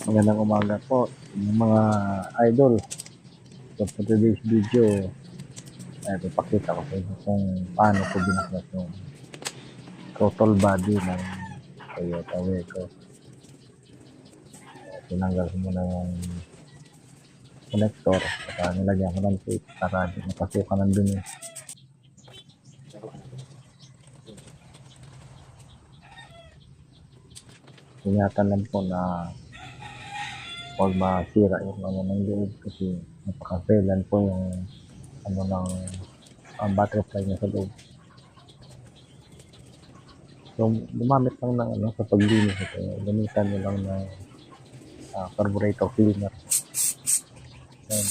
Magandang umaga po mga idol. So for today's video, ay ipapakita ko sa inyo kung paano ko binaklas yung throttle body ng Toyota Wico. Tinanggal ko muna yung connector at nilagyan ko ng tape para di napasukan ng dumi. Ingatan lang po na huwag masira yung ano ng loob kasi napaka-failan po yung ano ng battery fly niya sa loob. So, gumamit lang ng ano sa paglinis ito. Gamitan nyo lang ng carburetor cleaner. Ayan.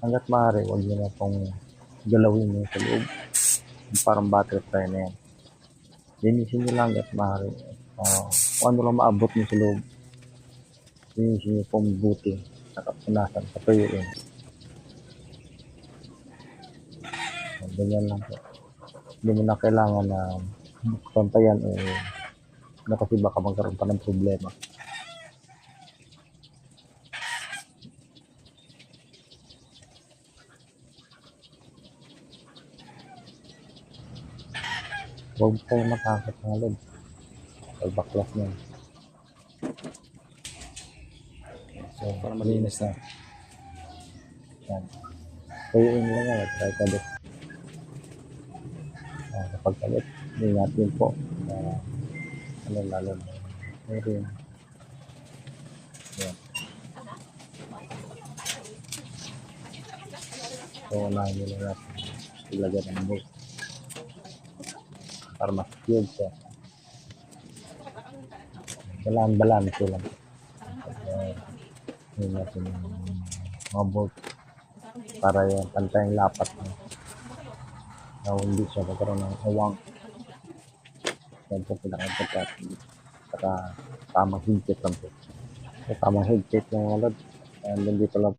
Hanggat maaari, huwag nyo na pong galawin yung sa loob. Parang battery fly na yan. Linisin nyo lang hanggat maaari. Kung ano lang maabot nyo sa loob. Linisin nyo pong buti. Nakapunasan, patuyuin. Ganyan lang po. Hindi mo na kailangan na buksan pa yan na kasi baka magkaroon pa ng problema. Huwag kayo matakot ng loob. Pagbaklas nyo. So, para malinis na. Yan. Tuyuin lang yan. Try kalit. Kapag kalit, ingat din po. Lalo na. Meron. Yan. So, unahin nyo lang natin. Ilagyan ng bolt. Para mas cute siya. Balance lang. Yun natin yung mga bolt. Para yung pantayang lapat na hindi siya magkaroon ng uwang. Yan po pinakapagkat. Saka tamang higpit lang po. So, tamang higpit yung alad. And dito lang